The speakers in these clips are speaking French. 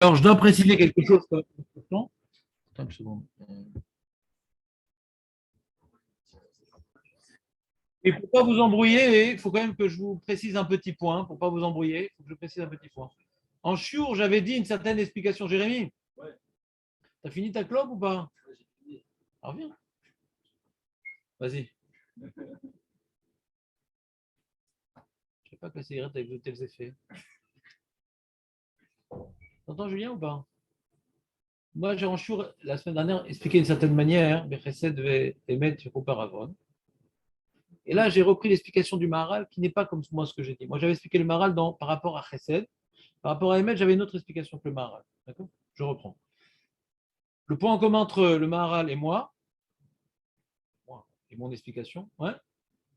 Alors, je dois préciser quelque chose. Attends une seconde. Et pour ne pas vous embrouiller, il faut quand même que je vous précise un petit point. Pour ne pas vous embrouiller, il faut que je précise un petit point. En chiour, j'avais dit une certaine explication. Jérémy, t'as fini ta clope ou pas? Alors viens. Vas-y. Je ne sais pas que la cigarette avec de tels effets. T'entends Julien ou pas? Moi, j'ai en chiour, la semaine dernière, expliqué d'une certaine manière, mais Chesed devait émettre auparavant. Et là, j'ai repris l'explication du Maharal qui n'est pas comme moi ce que j'ai dit. Moi, j'avais expliqué le Maharal par rapport à Chesed. Par rapport à Emet, j'avais une autre explication que le Maharal. D'accord? Je reprends. Le point en commun entre le Maharal et moi et mon explication,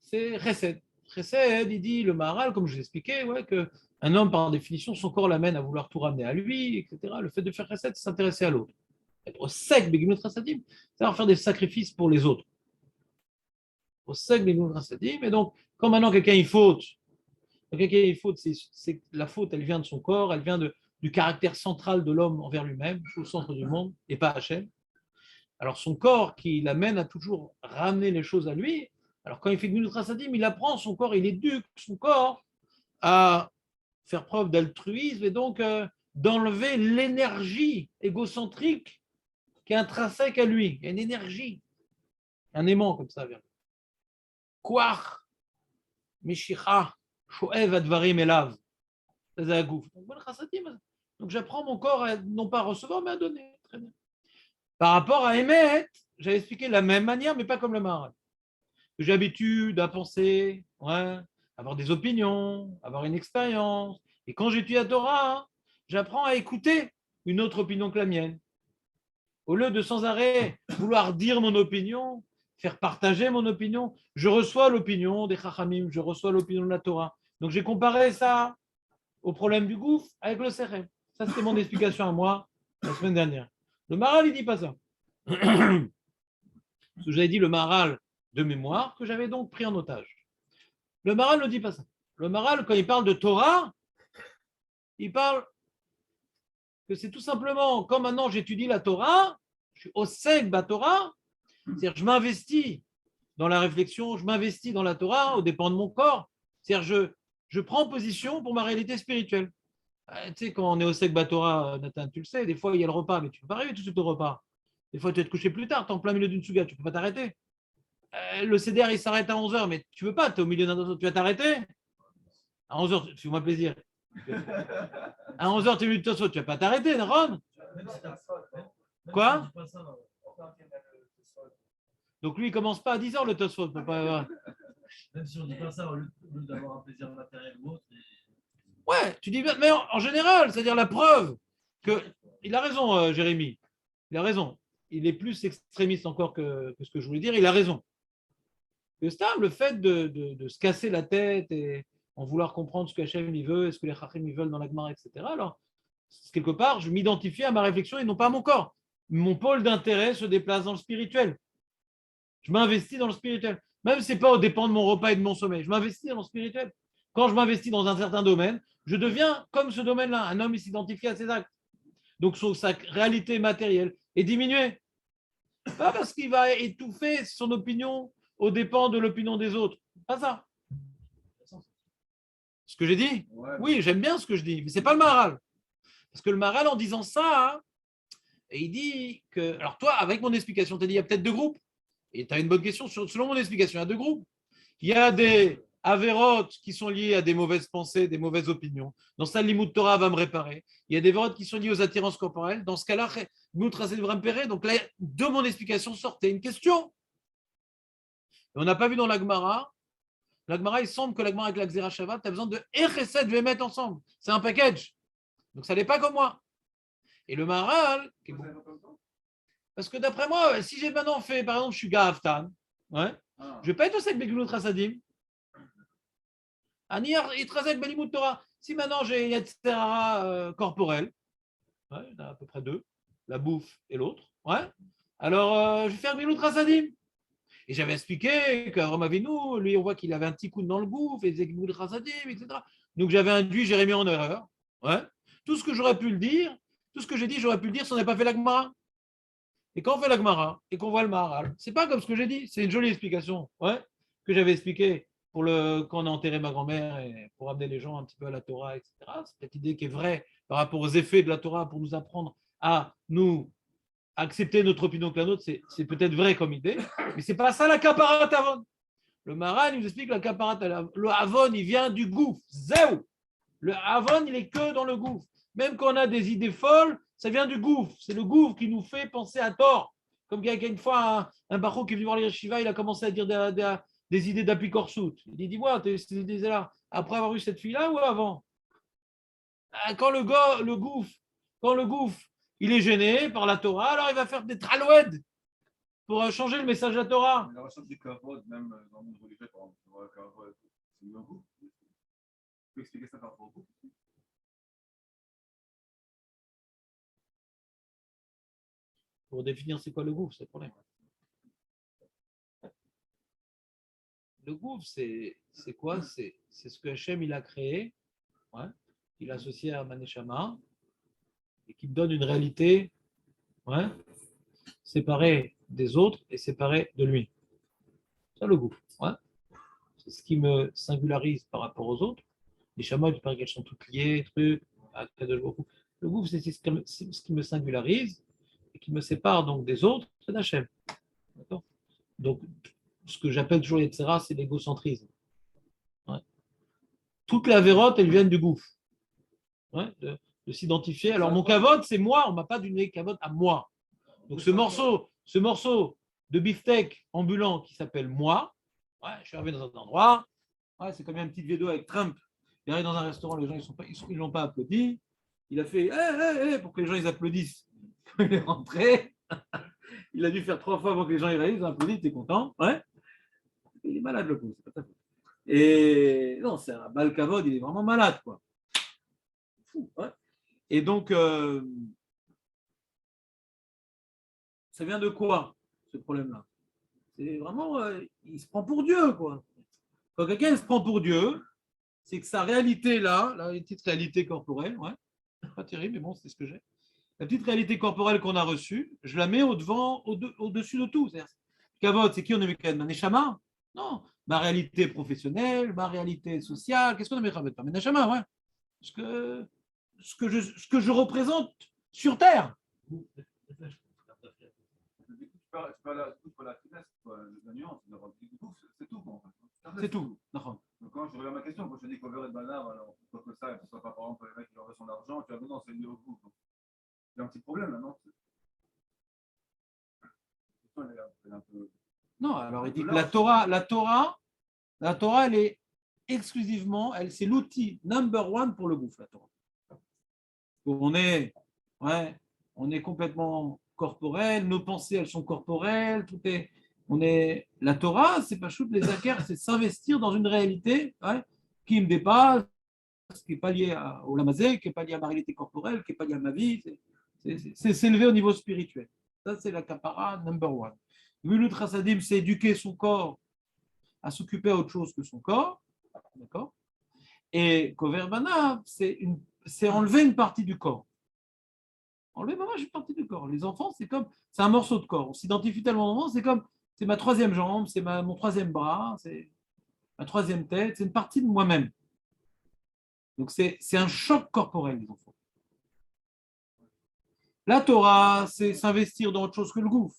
c'est Chesed. Chesed, il dit, le Maharal, comme je vous expliquais, qu'un homme, par définition, son corps l'amène à vouloir tout ramener à lui, etc. Le fait de faire Chesed, c'est s'intéresser à l'autre. Être sec, Begimut Rasadim, c'est faire des sacrifices pour les autres. Au sec, Begimut Rasadim. Et donc, quand maintenant quelqu'un il faute, c'est la faute, elle vient de son corps, elle vient du caractère central de l'homme envers lui-même, au centre du monde, et pas Hachem. Alors son corps qui l'amène à toujours ramener les choses à lui, alors quand il fait Gmilut Rasadim, il apprend son corps, il éduque son corps à faire preuve d'altruisme et donc d'enlever l'énergie égocentrique qui est intrinsèque à lui. Il y a une énergie, un aimant comme ça vers lui. Koach, Meshicha, Shoev Advarim Elav. Donc j'apprends mon corps à non pas à recevoir, mais à donner. Très bien. Par rapport à émettre, j'avais expliqué de la même manière, mais pas comme le Maharal. J'ai l'habitude à penser, avoir des opinions, avoir une expérience. Et quand j'étudie la Torah, j'apprends à écouter une autre opinion que la mienne. Au lieu de sans arrêt vouloir dire mon opinion, faire partager mon opinion, je reçois l'opinion des Chachamim, je reçois l'opinion de la Torah. Donc j'ai comparé ça au problème du gouffre avec le Sechem. Ça, c'était mon explication à moi la semaine dernière. Le Maharal, il ne dit pas ça. Parce que j'avais dit le Maharal de mémoire que j'avais donc pris en otage. Le Maharal ne dit pas ça. Le Maharal, quand il parle de Torah, il parle que c'est tout simplement, comme maintenant j'étudie la Torah, je suis au sec de Torah, c'est-à-dire je m'investis dans la réflexion, je m'investis dans la Torah au dépend de mon corps. C'est-à-dire je prends position pour ma réalité spirituelle. Tu sais, quand on est au sec Batora, Nathan, tu le sais, des fois il y a le repas, mais tu ne peux pas arriver tout de suite au repas. Des fois tu vas te coucher plus tard, tu es en plein milieu d'une souga, tu ne peux pas t'arrêter. Le CDR il s'arrête à 11h, mais tu ne peux pas, tu es au milieu d'un autre, tu vas t'arrêter. À 11h, fais-moi plaisir. À 11h, tu es au milieu de Tosfot, tu ne vas pas t'arrêter, Ron. Quoi? Donc lui, il ne commence pas à 10h le Tosfot. Pas... Même si on ne dit pas ça, au lieu d'avoir un plaisir matériel ou autre. Ouais, tu dis bien, mais en général, c'est-à-dire la preuve que. Il a raison, Jérémy. Il a raison. Il est plus extrémiste encore que ce que je voulais dire. Il a raison. Le fait de se casser la tête et en vouloir comprendre ce que Hachem il veut, et ce que les Chachim ils veulent dans la Gemara, etc. Alors, quelque part, je m'identifie à ma réflexion et non pas à mon corps. Mon pôle d'intérêt se déplace dans le spirituel. Je m'investis dans le spirituel. Même si ce n'est pas au dépend de mon repas et de mon sommeil. Je m'investis dans le spirituel. Quand je m'investis dans un certain domaine, je deviens comme ce domaine-là. Un homme, il s'identifie à ses actes. Donc, sa réalité matérielle est diminuée. Pas parce qu'il va étouffer son opinion aux dépens de l'opinion des autres. Pas ça. Ce que j'ai dit? Oui, j'aime bien ce que je dis, mais ce n'est pas le Maharal. Parce que le Maharal, en disant ça, et il dit que. Alors, toi, avec mon explication, tu as dit il y a peut-être deux groupes. Et tu as une bonne question. Selon mon explication, il y a deux groupes. Il y a des avérotes qui sont liées à des mauvaises pensées, des mauvaises opinions. Dans ça, l'imout Torah va me réparer. Il y a des avérotes qui sont liées aux attirances corporelles. Dans ce cas-là, l'imout Tracé devrait me réparer. Donc là, de mon explication sortait une question. Et on n'a pas vu dans la Gemara. La Gemara, il semble que la Gemara avec la Xera Shabbat, tu as besoin de Echesed, je vais mettre ensemble. C'est un package. Donc ça n'est pas comme moi. Et le Maharal, parce que d'après moi, si j'ai maintenant fait, par exemple, je suis Gaftan, je ne vais pas être au sec Begulot Trasadim. Torah. Si maintenant j'ai Yetzera corporel, il y en a à peu près deux, la bouffe et l'autre, alors je vais faire Begulot Trasadim. Et j'avais expliqué qu'Avram Avinu, lui, on voit qu'il avait un petit coup dans le gouffre, et Begulot Trasadim, etc. Donc j'avais induit Jérémie en erreur. Tout ce que j'aurais pu le dire, Tout ce que j'ai dit, j'aurais pu le dire si on n'avait pas fait la Gemara. Et quand on fait la Gemara et qu'on voit le Maharal, c'est pas comme ce que j'ai dit, c'est une jolie explication, ouais, que j'avais expliqué quand on a enterré ma grand-mère et pour amener les gens un petit peu à la Torah, etc. C'est cette idée qui est vraie par rapport aux effets de la Torah pour nous apprendre à nous accepter notre opinion que la nôtre, c'est peut-être vrai comme idée, mais c'est pas ça la kaparat avon. Le Maharal, il nous explique la kaparat avon. Le avon, il vient du gouffre, zéou. Le avon, il est que dans le gouffre. Même quand on a des idées folles, ça vient du gouffre. C'est le gouffre qui nous fait penser à tort. Comme il y a une fois un barreau qui est venu voir les Shiva, il a commencé à dire des idées d'apicorsout. Il dit, dis-moi, ces idées-là, après avoir eu cette fille-là ou avant? Quand quand le gouffre, il est gêné par la Torah, alors il va faire des traloued pour changer le message de la Torah. La recherche du kavod, même dans le monde religieux, par exemple, le kavod, c'est un goût. Tu peux expliquer ça par rapport au goût? Pour définir c'est quoi le gouffre, c'est le problème. Le gouffre, c'est quoi? C'est ce que Hachem il a créé, ouais, il a associé à Maneshama et qui donne une réalité, ouais, séparée des autres et séparée de lui. C'est ça le gouffre. Ouais. C'est ce qui me singularise par rapport aux autres. Les chamas, il paraît qu'elles sont toutes liées, trucs. Le gouffre, c'est ce qui me singularise et qui me sépare donc des autres, c'est d'Hachem. D'accord? Donc, ce que j'appelle toujours Yetzera, c'est l'égocentrisme. Ouais. Toutes les avérotes, elles viennent du gouffre. Ouais, de s'identifier. Alors, mon kavod, c'est moi, on ne m'a pas donné kavod à moi. Donc, ce morceau de beefsteak ambulant qui s'appelle moi, ouais, je suis arrivé dans un endroit, ouais, c'est comme une petite vidéo avec Trump. Il arrive dans un restaurant, les gens ils l'ont pas applaudi. Il a fait pour que les gens ils applaudissent. Quand il est rentré, il a dû faire 3 fois avant que les gens ils réalisent, ils ont applaudi, t'es content, ouais. Il est malade le coup, c'est pas ça. Et non, c'est un balkavod, il est vraiment malade, quoi. Fou, ouais. Et donc, ça vient de quoi, ce problème-là? C'est vraiment, il se prend pour Dieu, quoi. Quand quelqu'un se prend pour Dieu, c'est que sa réalité là, la petite réalité corporelle, ouais, pas terrible, mais bon, c'est ce que j'ai. La petite réalité corporelle qu'on a reçue, je la mets au-dessus de tout. Kavod, c'est qui on a mis quand même? Un Neshama? Non. Ma réalité professionnelle, ma réalité sociale, qu'est-ce qu'on a mis Kavod? Un Neshama, ouais. Ce que je représente sur Terre. Tu peux la finesse, la nuance, c'est tout. C'est tout. Donc, quand je reviens à ma question, quand je dis qu'Over et Banard, alors pourquoi que ça, et pourquoi pas par exemple les mecs qui leur veulent son argent, tu vas dire non, c'est lié au goût. Il y a un petit problème là, non? Non, alors il dit que la Torah, elle est exclusivement, c'est l'outil number one pour le gouffre, la Torah. On est complètement corporel, nos pensées, elles sont corporelles, la Torah, c'est pas chouette, les acquérir, c'est s'investir dans une réalité, ouais, qui me dépasse, qui n'est pas lié au lamazé, qui n'est pas lié à ma réalité corporelle, qui n'est pas lié à ma vie, c'est s'élever au niveau spirituel. Ça, c'est la kapara number one. Vilut Chassadim, c'est éduquer son corps à s'occuper à autre chose que son corps, d'accord? Et Koverbana, c'est enlever une partie du corps. Enlever une partie du corps. Les enfants, c'est un morceau de corps. On s'identifie tellement, c'est ma troisième jambe, c'est mon troisième bras, c'est ma troisième tête, c'est une partie de moi-même. Donc c'est un choc corporel, les enfants. La Torah, c'est s'investir dans autre chose que le gouffre.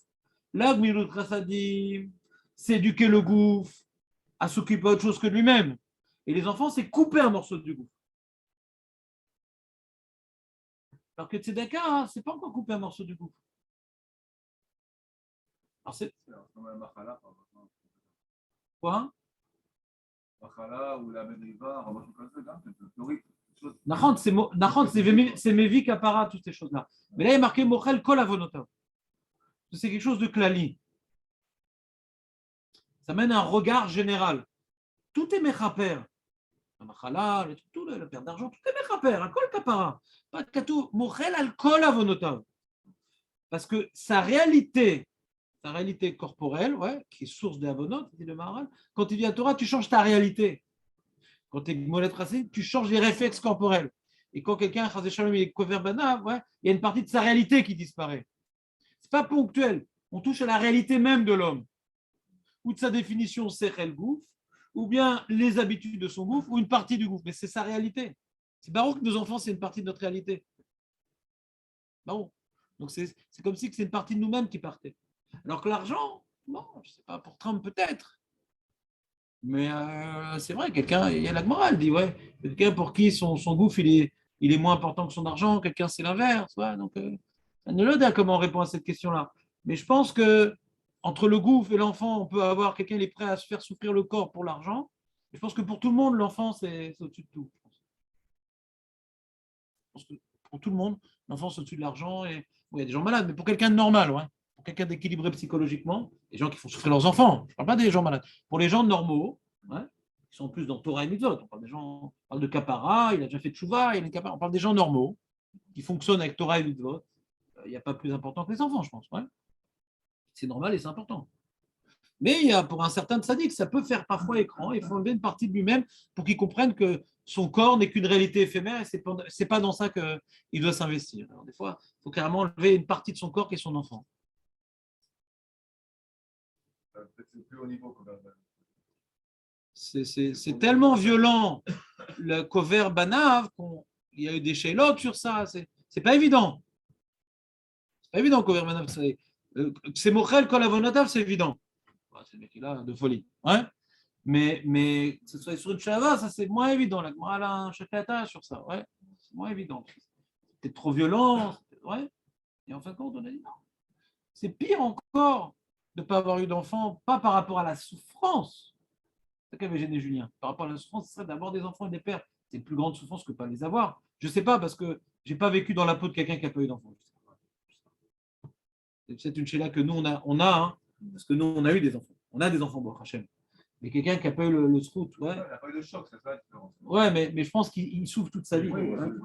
La Gmilut Chassadim, c'est éduquer le gouffre à s'occuper d'autre chose que lui-même. Et les enfants, c'est couper un morceau du gouffre. Alors que Tzedaka, hein, c'est pas encore couper un morceau du gouffre. Alors c'est comme un machala, quoi? Machala ou la medriva, on va comme ça, Nachon, c'est Mevi Kapara, toutes ces choses-là. Mais là, il est marqué Mochel Kol Avonotav. C'est quelque chose de klali. Ça mène un regard général. Tout est mechaper. La machala, tout, la perte d'argent, tout est mechaper. Un kol kapara. Pas de katou. Mochel al kol avonotav. Parce que sa réalité corporelle, ouais, qui est source de avonot, dit le Maharal, quand tu dis à Torah, tu changes ta réalité. Quand tu es molette racée, tu changes les réflexes corporels. Et quand quelqu'un, chas v'shalom, il est couvert banav, ouais, il y a une partie de sa réalité qui disparaît. C'est pas ponctuel. On touche à la réalité même de l'homme, ou de sa définition sechel gouf, ou bien les habitudes de son gouffre, ou une partie du gouffre. Mais c'est sa réalité. C'est baroque que nos enfants, c'est une partie de notre réalité. Baroque. Donc c'est comme si c'est une partie de nous-mêmes qui partait. Alors que l'argent, bon, je ne sais pas, pour Trump peut-être. Mais c'est vrai, quelqu'un, il y a la Gemara, elle dit, ouais, quelqu'un pour qui son gouffre, il est moins important que son argent, quelqu'un, c'est l'inverse. Ouais, donc, ne le dit comment on répond à cette question-là. Mais je pense que entre le gouffre et l'enfant, on peut avoir quelqu'un qui est prêt à se faire souffrir le corps pour l'argent. Je pense que pour tout le monde, l'enfant, c'est au-dessus de tout. Je pense que pour tout le monde, l'enfant, c'est au-dessus de l'argent. Et bon, il y a des gens malades, mais pour quelqu'un de normal, ouais, pour quelqu'un d'équilibré psychologiquement, les gens qui font souffrir leurs enfants, je ne parle pas des gens malades. Pour les gens normaux, ouais, qui sont plus dans Torah et Mitzvot, on parle de Kapara, il a déjà fait Tchouva, il est capara, on parle des gens normaux qui fonctionnent avec Torah et Mitzvot. Il n'y a pas plus important que les enfants, je pense. Ouais. C'est normal et c'est important. Mais il y a, pour un certain sadique, ça peut faire parfois écran. Il faut enlever une partie de lui-même pour qu'il comprenne que son corps n'est qu'une réalité éphémère et ce n'est pas dans ça qu'il doit s'investir. Alors, des fois, il faut carrément enlever une partie de son corps qui est son enfant. C'est plus haut niveau que C'est tellement violent le cover banav qu'il y a eu des shaylotes sur ça. C'est pas évident. C'est pas évident, cover banav. C'est mochel kol avonotav, c'est évident. C'est le mec qui a de folie. Ouais. Mais que ce soit sur une chava, ça c'est moins évident. La Gemara a un chakata sur ça. Ouais. C'est moins évident. C'était trop violent. Ouais. Et en fin de compte, on a dit non. C'est pire encore de ne pas avoir eu d'enfant, pas par rapport à la souffrance. C'est ça qu'avait gêné Julien. Par rapport à la souffrance, ce serait d'avoir des enfants et des pères. C'est une plus grande souffrance que de ne pas les avoir. Je ne sais pas parce que je n'ai pas vécu dans la peau de quelqu'un qui n'a pas eu d'enfant. C'est une chéla que nous, on a hein, parce que nous, on a eu des enfants. On a des enfants, bon, Hachem. Mais quelqu'un qui n'a pas eu le scout, ouais. Il n'a pas eu de choc, c'est ça la différence. Ouais, mais je pense qu'il souffre toute sa vie. Oui, hein.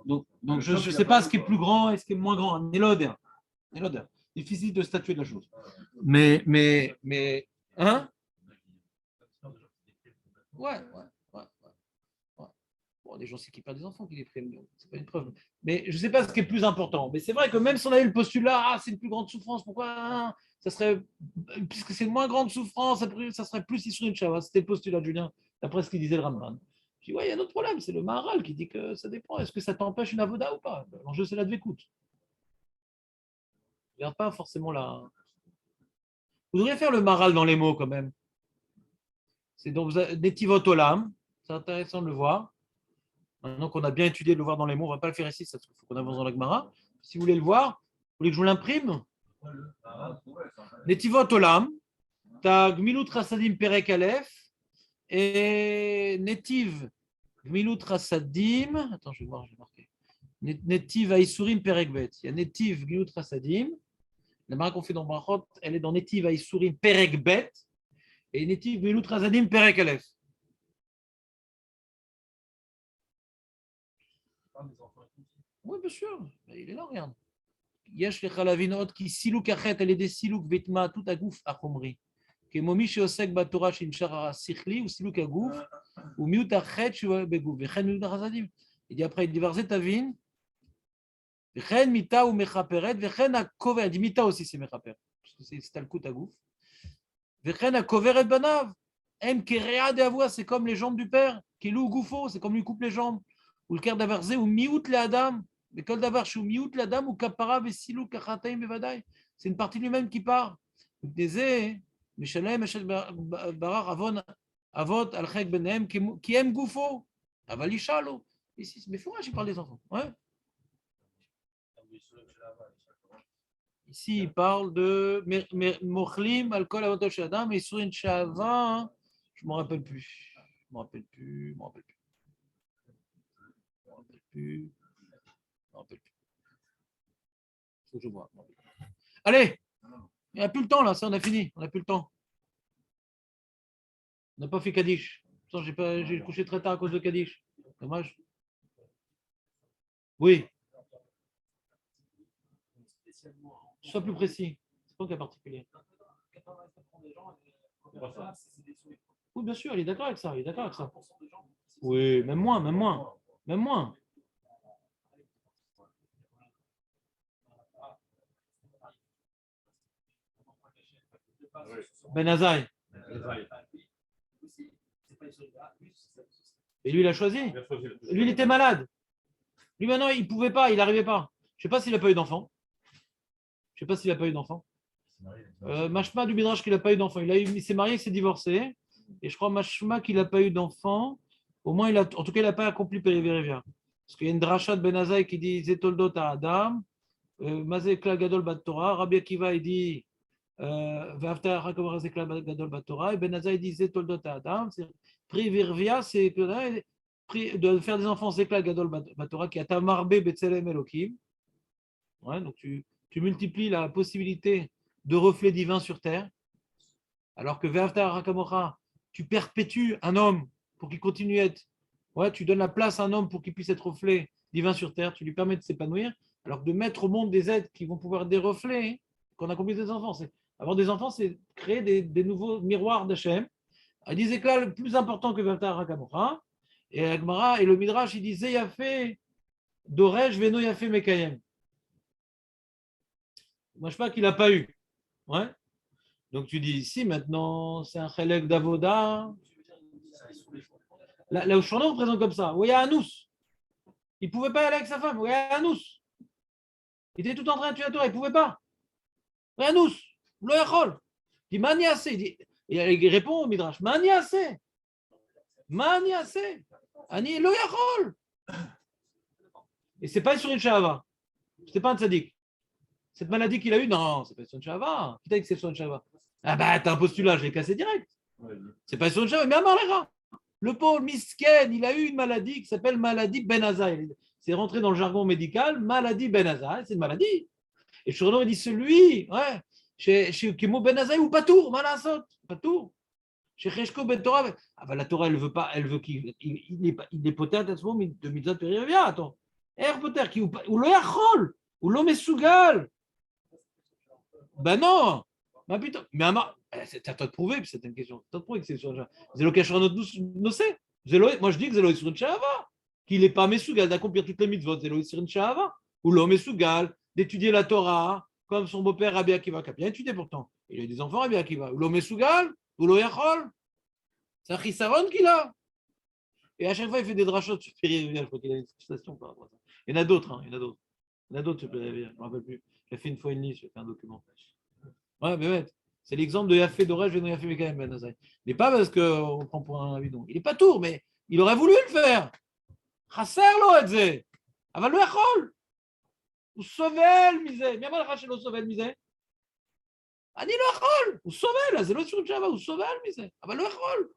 Donc je choc, ne il sais a pas pas ce eu, qui est quoi. plus grand et ce qui est moins grand. Un élodeur. Difficile de statuer de la chose. Mais, hein? Ouais. Bon, des gens c'est qui perdent des enfants qui les prennent, c'est pas une preuve. Mais je ne sais pas ce qui est plus important. Mais c'est vrai que même si on a eu le postulat, ah, c'est une plus grande souffrance, pourquoi ça serait, puisque c'est une moins grande souffrance, ça serait plus sur une chava. C'était le postulat de Julien, d'après ce qu'il disait le Ramban. Je dis, ouais, il y a un autre problème, c'est le Maharal qui dit que ça dépend. Est-ce que ça t'empêche une avoda ou pas? L'enjeu, c'est la dvécoute. Regarde pas forcément la. Vous devriez faire le Maharal dans les mots quand même. C'est donc Netivot Olam, c'est intéressant de le voir. Maintenant qu'on a bien étudié de le voir dans les mots, on ne va pas le faire ici, il faut qu'on avance dans la Gemara. Si vous voulez le voir, vous voulez que je vous l'imprime? Netivot Olam, tu as Gmilut Rasadim Perek Aleph et Netiv Gmilut Rasadim. Attends, je vais voir, je vais marquer. Netiv Aïsurim Perek Bet. Il y a Netiv Gmilut Rasadim. La Gemara qu'on fait dans Brachot, elle est dans Netiv Aïsurim Perek Bet et Netiv Gmilut Rasadim Perek Aleph. Oui, bien sûr. Il est là, regarde. יש לך להבין עוד כי סילוק החטא על ידי סילוק והתמעטות הגוף החומרי. כמו מי שעוסק בתורה שנמשך השכלי, הוא סילוק הגוף, ומיעוט החטא שהוא בגוף, וכן מיעוט החסדים. Et après, il dit, verset תבין, וכן מיתה ומכפרת, וכן הכוברת, מיתה aussi c'est מכפר, parce que c'est הסתלקות הגוף, וכן הכוברת בניו, הם כרעה דאבוה, c'est comme les jambes du père, כאילו הוא גופו, c'est comme lui coupe les jambes, ולקר דבר זה, הוא מיעוט לאדם, c'est une partie de lui-même qui part. Ici, mais faut je parle des enfants. Ouais. Ici, il parle de Mochlim, alcool, avantage chez Adam, et sur une chava, je ne me rappelle plus. Je ne me rappelle plus. Faut que je vois. Allez, il n'y a plus le temps là, ça on a fini, on n'a plus le temps. On n'a pas fait Kaddish. J'ai couché très tard à cause de Kaddish. Dommage. Oui. Sois plus précis. C'est pas un cas particulier. Oui, bien sûr, il est d'accord avec ça. Oui, même moins. Ben Azaï. Et lui, il a choisi. Lui, il était malade. Lui, maintenant, il ne pouvait pas, il n'arrivait pas. Je ne sais pas s'il n'a pas eu d'enfant. Je ne sais pas s'il n'a pas eu d'enfant. Mashma du Midrash qu'il n'a pas eu d'enfant. Il s'est marié, il s'est divorcé. Et je crois Mashma qu'il n'a pas eu d'enfant. Au moins, en tout cas, il n'a pas accompli Périvérévia. Parce qu'il y a une dracha de Ben Azaï qui dit Zetoldot à Adam, Mazekla Gadol Bat Torah. Rabbi Akiva, il dit Ve'afta Hakamar Zekla Gadol Bat Torah. Et Ben Azaï dit Zetoldot à Adam. Périvérévia, c'est de faire des enfants Zekla Gadol Bat Torah qui a Tamarbe Betzelem Elohim. Ouais, donc tu multiplies la possibilité de reflets divins sur terre, alors que Ve'afta Hakamora, tu perpétues un homme pour qu'il continue à être. Ouais, tu donnes la place à un homme pour qu'il puisse être reflet divin sur terre, tu lui permets de s'épanouir, alors que de mettre au monde des êtres qui vont pouvoir être des reflets, qu'on accomplit des enfants. Avoir des enfants, c'est créer des nouveaux miroirs d'Hachem. Il disait que là, le plus important que Ve'afta Hakamora, et Agmara, et le Midrash, il disait Yafé Doresh Veno Yafé Mekayem. Moi, je ne sais pas qu'il n'a pas eu. Ouais. Donc tu dis ici maintenant, c'est un chelek d'avoda. Là où Shana, on présente comme ça. Où il y a Anous. Il ne pouvait pas aller avec sa femme. Où il y a Anous. Il était tout en train de tuer la Torah. Il ne pouvait pas. Où il y a Anous. Lo yachol. Il dit Maniase. Il répond au Midrash Maniase. Maniase. Ani lo yachol. Et ce n'est pas sur une shahava. Ce n'est pas un tzaddik. Cette maladie qu'il a eue, non, c'est pas sur une shahava. Qui t'a dit que c'est sur une shahava? Ah bah, t'as un postulat, je l'ai cassé direct. C'est pas sur une shahava, mais à Marlera. Le pauvre Misken, il a eu une maladie qui s'appelle maladie Ben Azaï. C'est rentré dans le jargon médical, maladie Ben Azaï, c'est une maladie. Et Shurno, il dit celui, ouais, chez Kemo Ben Azaï ou Patour, Malasot, Patour. Chez Cheshko Ben Torah. Ah bah la Torah, elle veut pas, elle veut qu'il est peut-être à ce moment de Mitzvot Périvia. Attends. Peut-être qui ou le Yachol, ou l'homme est Sougal. Ben non. Ben putain. Mais c'est à toi de prouver, puis c'est une question. C'est à toi de prouver que c'est sur un Zélo Kachranot Nosé. Moi je dis que Zélo est sur une Shahava. Qu'il n'est pas Mesougal d'accomplir toutes les mitzvot. Zélo est sur une Shahava. Ou l'homme est Sougal d'étudier la Torah, comme son beau-père Rabbi Akiva, qui a bien étudié pourtant. Il a eu des enfants Rabbi Akiva. Ou l'homme est Sougal, ou l'homme Yachol. C'est un Chisaron qu'il a. Et à chaque fois, il fait des drachot sur Périvia. Je crois qu'il a une citation par rapport à ça. Il y en a d'autres, hein. Il y en a d'autres. Il y en a d'autres sur Périvia. Je ne me rappelle plus. J'ai fait une fois une liste, j'ai fait un document. Ouais, mais ouais. C'est l'exemple de Yafé Dorej, Veno Yafé Mekayem Ben Azaï. Mais pas parce qu'on prend pour un bidon. Il n'est pas tour, mais il aurait voulu le faire. Chasser lo etze. Aval lo yachol. Ou sovel misé. Mia mal chasher lo sovel misé. Ani lo yachol. Ou sovel. C'est lo sur Java. Ou sovel misé. Aval lo yachol.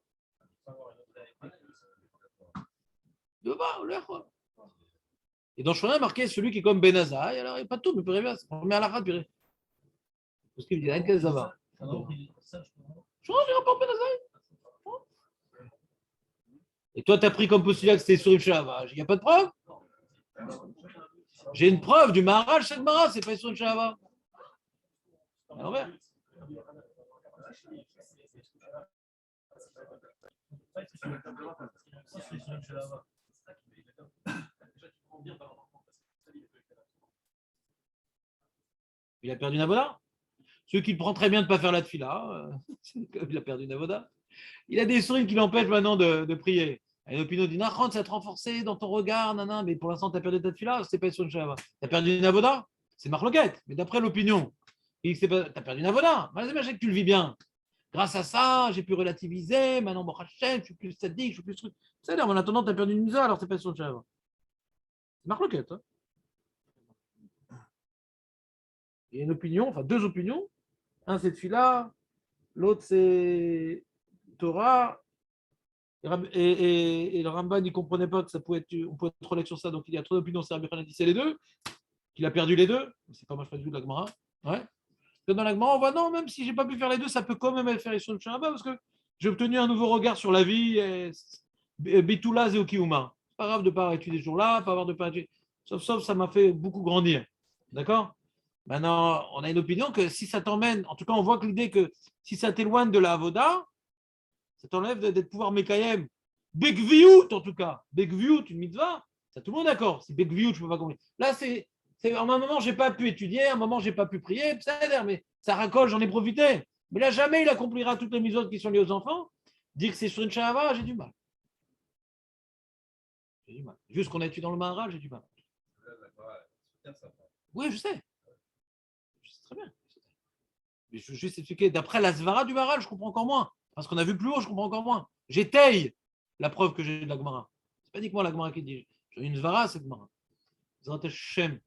Devant, lo yachol. Et dans Shona, marqué celui qui est comme Ben Azaï. Alors, il n'y a pas de tout, mais Périvia, c'est premier à la rade, Périvia. Parce qu'il dit, rien que ça va. Je ne pas Ben Azaï. Et toi, tu as pris comme postulat que c'était sur une Shahava. Il n'y a pas de preuve? J'ai une preuve du Maharal, cette Mara, c'est pas sur une Shahava. À l'envers. Il a perdu une avoda. Ceux qui le prennent très bien de ne pas faire la tefila, il a perdu une avoda. Il a des souris qui l'empêchent maintenant de prier. Et l'opinion dit, Nachon, ça va te renforcer dans ton regard, mais pour l'instant, tu as perdu ta tefila, c'est pas sur une shava. Tu as perdu une avoda, c'est marloquette. Mais d'après l'opinion, il dit que tu as perdu une avoda. Mais que tu le vis bien. Grâce à ça, j'ai pu relativiser. Maintenant, bon, je suis plus sadique, je suis plus truc. C'est-à-dire, en attendant, tu as perdu une misa, alors c'est pas sur une shava. C'est marloquette. Hein. Il y a une opinion, enfin deux opinions. Un, c'est tefila, l'autre, c'est Torah. Et le Ramban, il ne comprenait pas que ça pouvait être, on pouvait être relais sur ça, donc il y a trop d'opinions. C'est Rabbi Yochanan dit c'est les deux, qu'il a perdu les deux. C'est pas moi, je fais du tout de la Gemara. Ouais. Dans la Gemara, on voit non, même si j'ai pas pu faire les deux, ça peut quand même faire les choses de Shabbat parce que j'ai obtenu un nouveau regard sur la vie. Bitoula Zeokiuma. C'est pas grave de ne pas étudier ce jour-là, pas avoir de pas étudier. Sauf, ça m'a fait beaucoup grandir. D'accord? Maintenant, on a une opinion que si ça t'emmène, en tout cas, on voit que l'idée que si ça t'éloigne de la Avoda, ça t'enlève d'être pouvoir Mekayem. Bekviout, en tout cas. Bekviout, une mitzvah, ça tout le monde est d'accord. C'est Bekviout, je ne peux pas comprendre. Là, à un moment, je n'ai pas pu étudier, à un moment, je n'ai pas pu prier, mais ça racole, j'en ai profité. Mais là, jamais il accomplira toutes les mitzvot qui sont liées aux enfants. Dire que c'est sur une shahava, j'ai du mal. J'ai du mal. Juste qu'on a étudié dans le Maharal, j'ai du mal. Oui, je sais. Je sais très bien. Mais je veux juste expliquer, d'après la Svara du Maharal, je comprends encore moins. Parce qu'on a vu plus haut, je comprends encore moins. J'étaye la preuve que j'ai de la Gemara. C'est pas uniquement la Gemara qui dit. J'ai une Svara, c'est Gemara. Zrat Hashem.